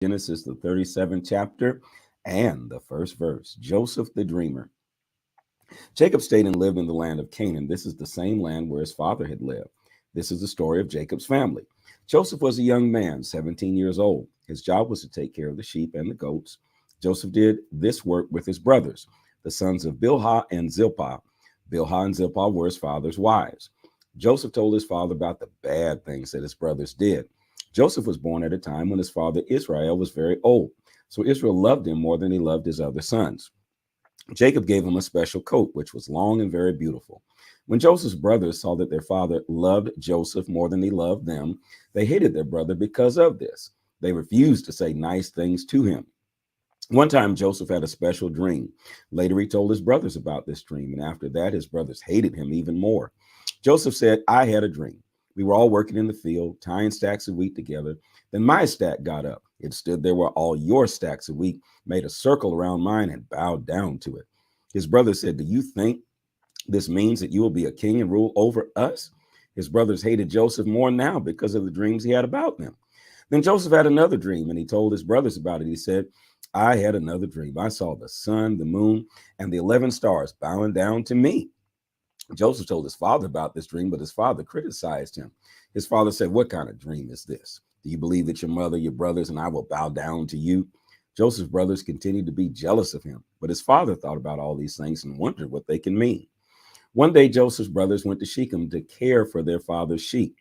Genesis, the 37th chapter, and the first verse. Joseph the dreamer. Jacob stayed and lived in the land of Canaan. This is the same land where his father had lived. This is the story of Jacob's family. Joseph was a young man, 17 years old. His job was to take care of the sheep and the goats. Joseph did this work with his brothers, the sons of Bilhah and Zilpah. Bilhah and Zilpah were his father's wives. Joseph told his father about the bad things that his brothers did. Joseph was born at a time when his father Israel was very old, so Israel loved him more than he loved his other sons. Jacob gave him a special coat, which was long and very beautiful. When Joseph's brothers saw that their father loved Joseph more than he loved them, they hated their brother because of this. They refused to say nice things to him. One time, Joseph had a special dream. Later, he told his brothers about this dream, and after that, his brothers hated him even more. Joseph said, I had a dream. We were all working in the field, tying stacks of wheat together. Then my stack got up. It stood there where all your stacks of wheat made a circle around mine and bowed down to it. His brother said, do you think this means that you will be a king and rule over us? His brothers hated Joseph more now because of the dreams he had about them. Then Joseph had another dream, and he told his brothers about it. He said, I had another dream. I saw the sun, the moon, and the 11 stars bowing down to me. Joseph told his father about this dream, but his father criticized him. His father said, what kind of dream is this? Do you believe that your mother, your brothers, and I will bow down to you? Joseph's brothers continued to be jealous of him, but his father thought about all these things and wondered what they can mean. One day, Joseph's brothers went to Shechem to care for their father's sheep.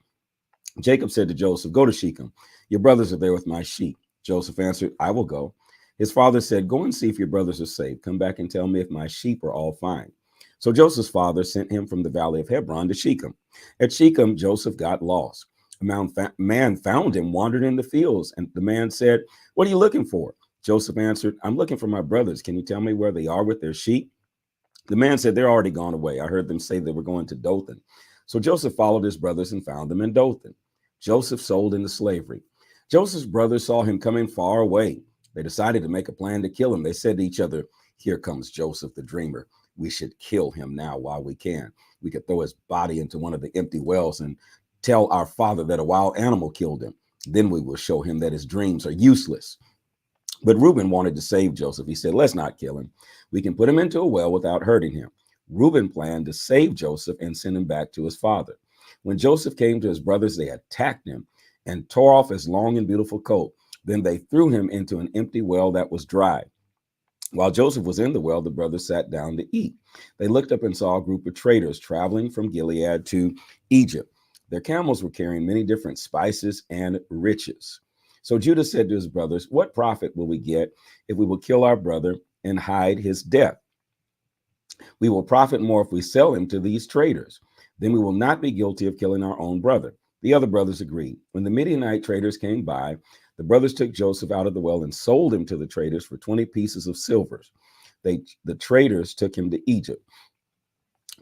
Jacob said to Joseph, go to Shechem. Your brothers are there with my sheep. Joseph answered, I will go. His father said, go and see if your brothers are safe. Come back and tell me if my sheep are all fine. So Joseph's father sent him from the valley of Hebron to Shechem. At Shechem, Joseph got lost. A man found him wandering in the fields, and the man said, what are you looking for? Joseph answered, I'm looking for my brothers. Can you tell me where they are with their sheep? The man said, they're already gone away. I heard them say they were going to Dothan. So Joseph followed his brothers and found them in Dothan. Joseph sold into slavery. Joseph's brothers saw him coming far away. They decided to make a plan to kill him. They said to each other, here comes Joseph the dreamer. We should kill him now while we can. We could throw his body into one of the empty wells and tell our father that a wild animal killed him. Then we will show him that his dreams are useless. But Reuben wanted to save Joseph. He said, let's not kill him. We can put him into a well without hurting him. Reuben planned to save Joseph and send him back to his father. When Joseph came to his brothers, they attacked him and tore off his long and beautiful coat. Then they threw him into an empty well that was dry. While Joseph was in the well, the brothers sat down to eat. They looked up and saw a group of traders traveling from Gilead to Egypt. Their camels were carrying many different spices and riches. So Judah said to his brothers, what profit will we get if we will kill our brother and hide his death? We will profit more if we sell him to these traders. Then we will not be guilty of killing our own brother. The other brothers agreed. When the Midianite traders came by, the brothers took Joseph out of the well and sold him to the traders for 20 pieces of silver. The traders took him to Egypt.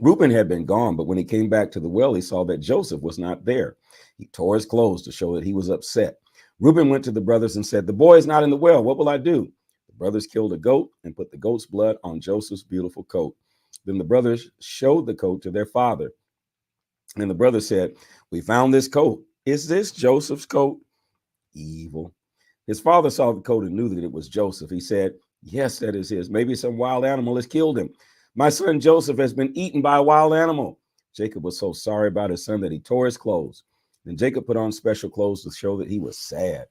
Reuben had been gone, but when he came back to the well, he saw that Joseph was not there. He tore his clothes to show that he was upset. Reuben went to the brothers and said, the boy is not in the well. What will I do? The brothers killed a goat and put the goat's blood on Joseph's beautiful coat. Then the brothers showed the coat to their father. And the brothers said, we found this coat. Is this Joseph's coat? Evil. His father saw the coat and knew that it was Joseph. He said, yes, that is his. Maybe some wild animal has killed him. My son Joseph has been eaten by a wild animal. Jacob was so sorry about his son that he tore his clothes. Then Jacob put on special clothes to show that he was sad.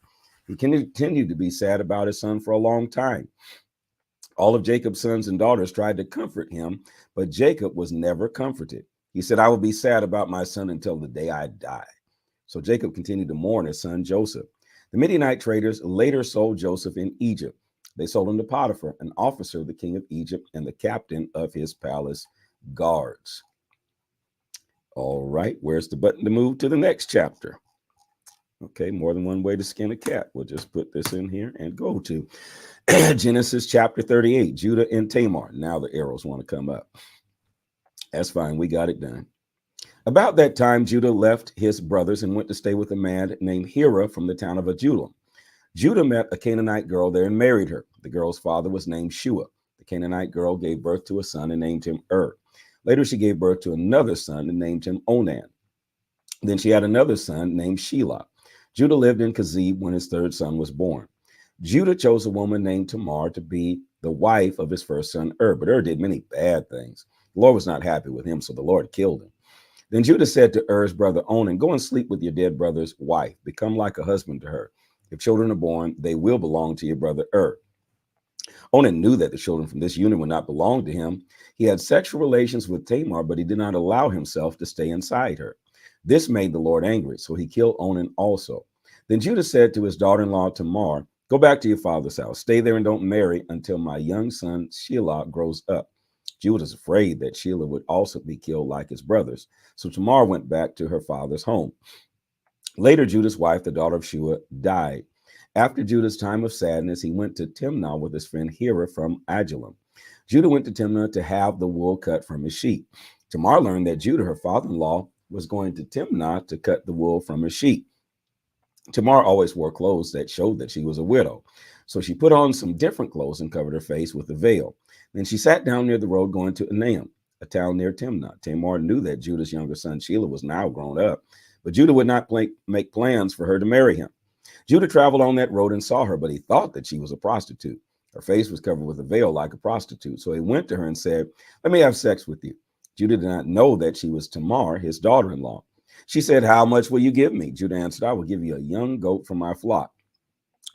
He continued to be sad about his son for a long time. All of Jacob's sons and daughters tried to comfort him, but Jacob was never comforted. He said, I will be sad about my son until the day I die. So Jacob continued to mourn his son Joseph. The Midianite traders later sold Joseph in Egypt. They sold him to Potiphar, an officer of the king of Egypt and the captain of his palace guards. All right, where's the button to move to the next chapter? Okay, more than one way to skin a cat. We'll just put this in here and go to Genesis chapter 38, Judah and Tamar. Now the arrows want to come up. That's fine, we got it done. About that time, Judah left his brothers and went to stay with a man named Hira from the town of Adullam. Judah met a Canaanite girl there and married her. The girl's father was named Shua. The Canaanite girl gave birth to a son and named him Later, she gave birth to another son and named him Onan. Then she had another son named Shelah. Judah lived in Kazib when his third son was born. Judah chose a woman named Tamar to be the wife of his first son but did many bad things. The Lord was not happy with him, so the Lord killed him. Then Judah said to Er's brother Onan, go and sleep with your dead brother's wife. Become like a husband to her. If children are born, they will belong to your brother Onan knew that the children from this union would not belong to him. He had sexual relations with Tamar, but he did not allow himself to stay inside her. This made the Lord angry, so he killed Onan also. Then Judah said to his daughter-in-law Tamar, go back to your father's house. Stay there and don't marry until my young son Shelah grows up. Judah was afraid that Shelah would also be killed like his brothers. So Tamar went back to her father's home. Later, Judah's wife, the daughter of Shua, died. After Judah's time of sadness, he went to Timnah with his friend Hira from Adullam. Judah went to Timnah to have the wool cut from his sheep. Tamar learned that Judah, her father-in-law, was going to Timnah to cut the wool from his sheep. Tamar always wore clothes that showed that she was a widow. So she put on some different clothes and covered her face with a veil. Then she sat down near the road going to Enaim, a town near Timnah. Tamar knew that Judah's younger son Shelah was now grown up, but Judah would not make plans for her to marry him. Judah traveled on that road and saw her, but he thought that she was a prostitute. Her face was covered with a veil like a prostitute. So he went to her and said, let me have sex with you. Judah did not know that she was Tamar, his daughter-in-law. She said, how much will you give me? Judah answered, I will give you a young goat from my flock.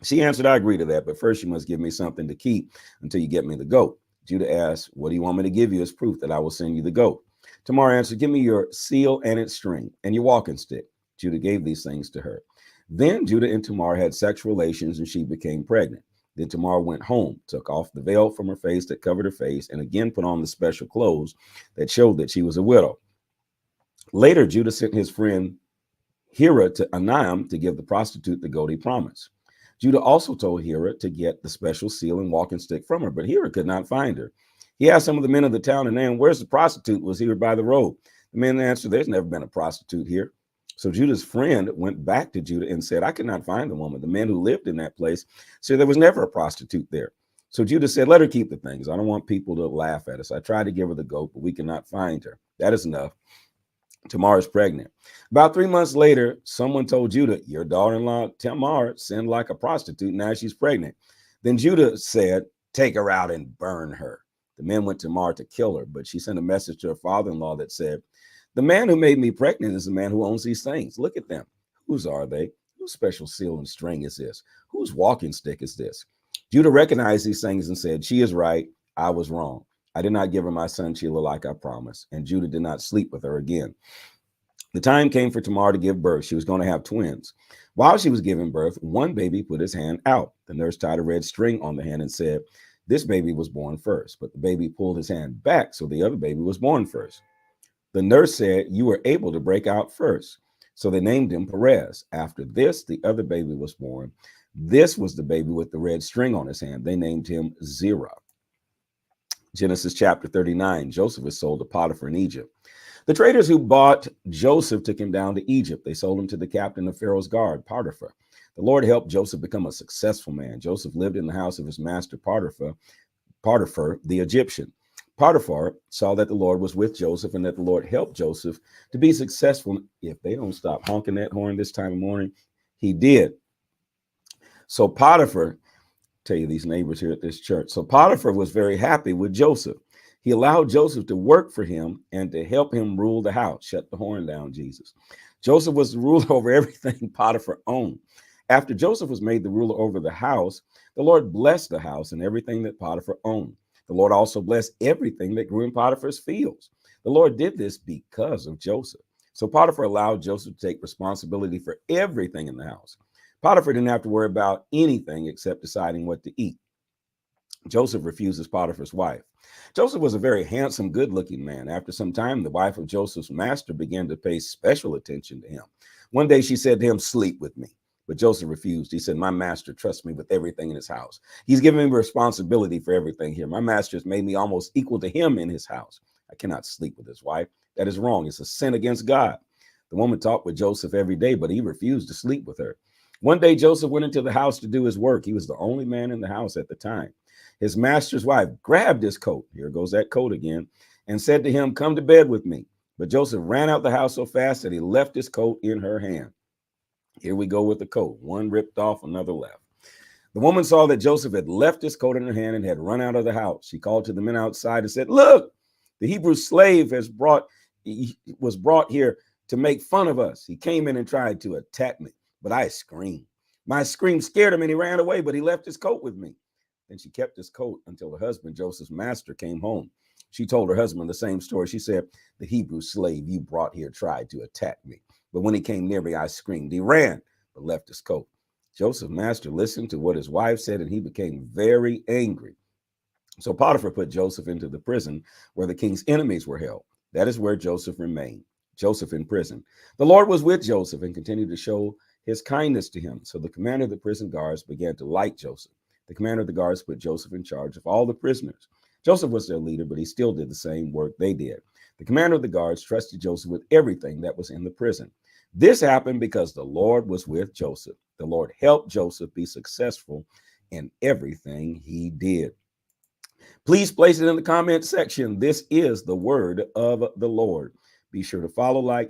She answered, I agree to that, but first you must give me something to keep until you get me the goat. Judah asked, what do you want me to give you as proof that I will send you the goat? Tamar answered, give me your seal and its string and your walking stick. Judah gave these things to her. Then Judah and Tamar had sexual relations and she became pregnant. Then Tamar went home, took off the veil from her face that covered her face, and again put on the special clothes that showed that she was a widow. Later, Judah sent his friend Hira to Enaim to give the prostitute the goat he promised. Judah also told Hira to get the special seal and walking stick from her, but Hira could not find her. He asked some of the men of the town, and then, where's the prostitute? Was here by the road? The men answered, there's never been a prostitute here. So Judah's friend went back to Judah and said, I could not find the woman. The men who lived in that place said there was never a prostitute there. So Judah said, let her keep the things. I don't want people to laugh at us. I tried to give her the goat, but we cannot find her. That is enough. Tamar is pregnant. About 3 months later, someone told Judah, your daughter-in-law Tamar sinned like a prostitute. Now she's pregnant. Then Judah said, take her out and burn her. The men went to Tamar to kill her, but she sent a message to her father-in-law that said, the man who made me pregnant is the man who owns these things. Look at them. Whose are they? Whose special seal and string is this? Whose walking stick is this? Judah recognized these things and said, she is right. I was wrong. I did not give her my son Shelah like I promised. And Judah did not sleep with her again. The time came for Tamar to give birth. She was going to have twins. While she was giving birth, one baby put his hand out. The nurse tied a red string on the hand and said, this baby was born first. But the baby pulled his hand back, so the other baby was born first. The nurse said, you were able to break out first. So they named him Perez. After this, the other baby was born. This was the baby with the red string on his hand. They named him Zerah. Genesis chapter 39, Joseph is sold to Potiphar in Egypt. The traders who bought Joseph took him down to Egypt. They sold him to the captain of Pharaoh's guard, Potiphar. The Lord helped Joseph become a successful man. Joseph lived in the house of his master Potiphar, the Egyptian. Potiphar saw that the Lord was with Joseph and that the Lord helped Joseph to be successful. If they don't stop honking that horn this time of morning, he did. So Potiphar, tell you these neighbors here at this church. So Potiphar was very happy with Joseph. He allowed Joseph to work for him and to help him rule the house. Shut the horn down, Jesus. Joseph was the ruler over everything Potiphar owned. After Joseph was made the ruler over the house, the Lord blessed the house and everything that Potiphar owned. The Lord also blessed everything that grew in Potiphar's fields. The Lord did this because of Joseph. So Potiphar allowed Joseph to take responsibility for everything in the house. Potiphar didn't have to worry about anything except deciding what to eat. Joseph refuses Potiphar's wife. Joseph was a very handsome, good-looking man. After some time, the wife of Joseph's master began to pay special attention to him. One day she said to him, sleep with me. But Joseph refused. He said, my master trusts me with everything in his house. He's given me responsibility for everything here. My master has made me almost equal to him in his house. I cannot sleep with his wife. That is wrong. It's a sin against God. The woman talked with Joseph every day, but he refused to sleep with her. One day, Joseph went into the house to do his work. He was the only man in the house at the time. His master's wife grabbed his coat, here goes that coat again, and said to him, come to bed with me. But Joseph ran out the house so fast that he left his coat in her hand. Here we go with the coat. One ripped off, another left. The woman saw that Joseph had left his coat in her hand and had run out of the house. She called to the men outside and said, "Look, the Hebrew slave was brought here to make fun of us. He came in and tried to attack me, but I screamed. My scream scared him and he ran away, but he left his coat with me." Then she kept his coat until her husband, Joseph's master, came home. She told her husband the same story. She said, "The Hebrew slave you brought here tried to attack me, but when he came near me, I screamed. He ran, but left his coat." Joseph's master listened to what his wife said, and he became very angry. So Potiphar put Joseph into the prison where the king's enemies were held. That is where Joseph remained. Joseph in prison. The Lord was with Joseph and continued to show his kindness to him. So the commander of the prison guards began to like Joseph. The commander of the guards put Joseph in charge of all the prisoners. Joseph was their leader, but he still did the same work they did. The commander of the guards trusted Joseph with everything that was in the prison. This happened because the Lord was with Joseph. The Lord helped Joseph be successful in everything he did. Please place it in the comment section. This is the word of the Lord. Be sure to follow, like,